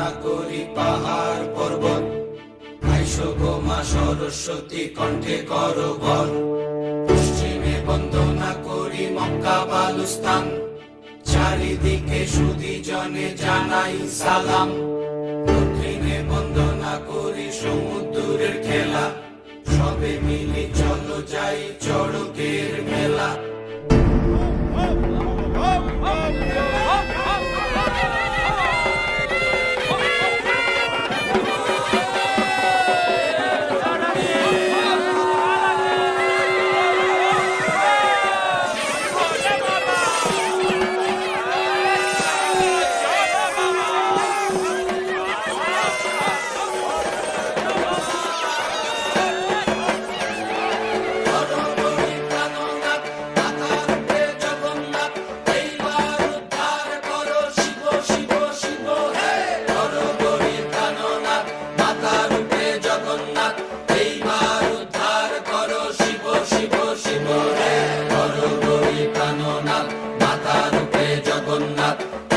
বন্দনা করি পাহাড় পর্বত, আইসো গো মা সরস্বতী কণ্ঠে করো বর। পশ্চিমে বন্দনা করি মক্কা বালুস্তান, চারিদিকে সুধী জনে জানাই সালাম। দক্ষিণে বন্দনা করি সমুদ্রের খেলা, সবে মিলে চলো যাই চড়কের মেলা।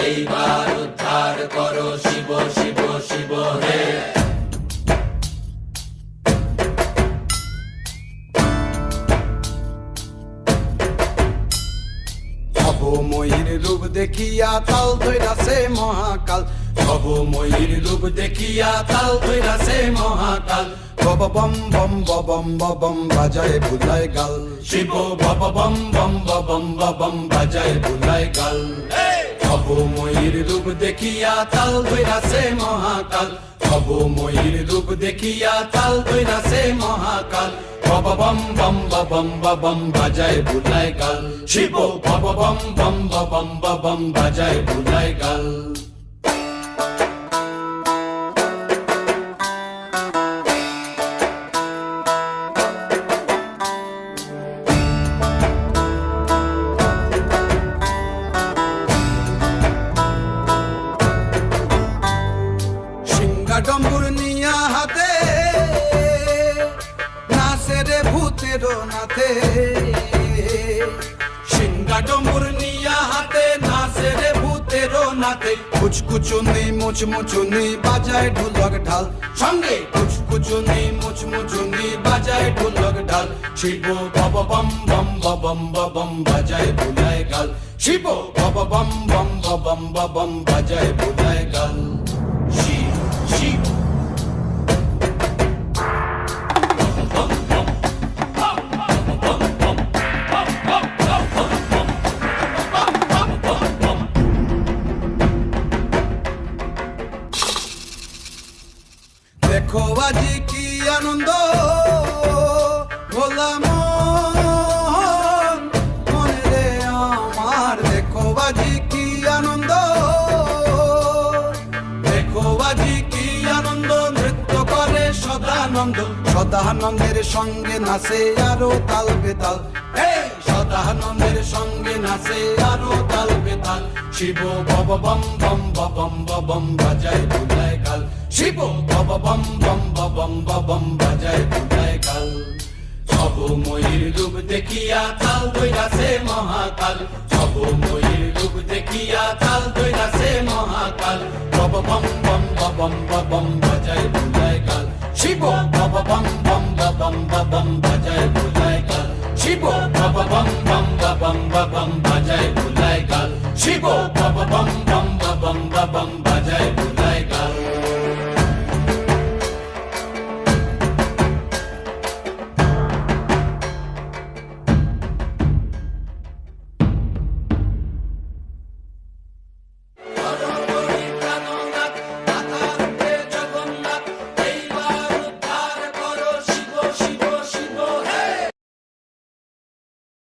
এইবার উদ্ধার করো শিব শিব শিব হে। ভবময়ীর রূপ দেখিয়া তাল ধৈরাছে মহাকাল, ভবময়ীর রূপ দেখিয়া তাল ধৈরাছে মহাকাল। বব বম বম বম বম বাজায় বুলায় গাল, শিব বব বম বম বম বম বাজায় বুলায় গাল। ভবময়ীর রূপ দেখিয়া তাল ধৈরাছে মহাকাল, ভবময়ীর রূপ দেখিয়া তাল ধৈরাছে মহাকাল। বব বম বম বম বাজায় বুলায় গাল, শিব বব বম বম বম বাজায় বুলায় গাল। ডম্বুর নিয়া হাতে নাচে রে ভূতের নাথে, সিংহা ডম্বুর নিয়া হাতে নাচে রে ভূতের নাথে। কুচকুচুনি মুচমুচুনি বাজায় ঢোলক ঢাল, সঙ্গে কুচকুচুনি মুচমুচুনি বাজায় ঢোলক ঢাল। শিব বব বম বম বম বাজায় বুলায় গাল, শিব বব বম বম বম বাজায় বুলায় গাল। শিব শিব দেখো আজি কি আনন্দ ভোলা মন মনে রে আমার, দেখো আজি কি আনন্দ, দেখো আজি কি আনন্দ, নৃত্য করে সদানন্দ। সদানন্দের সঙ্গে নাচে আরো তাল বেতাল, এই সদানন্দের সঙ্গে নাচে আরো তাল বেতাল। শিব বব বম বম বাজায় বুলায় গাল, শিব বব বম বম বাজায় বুলায় গাল। ভবময়ীর রূপ দেখিয়া তাল ধৈরাছে মহাকাল, ভবময়ীর রূপ দেখিয়া তাল ধৈরাছে মহাকাল। বব বম বম বাজায় বুলায় গাল, শিব বব বম বম বাজায় বুলায় গাল, শিব বব বম বম বাজায় বুলায় গাল, শিব বব বম বম বাজায় বুলায়।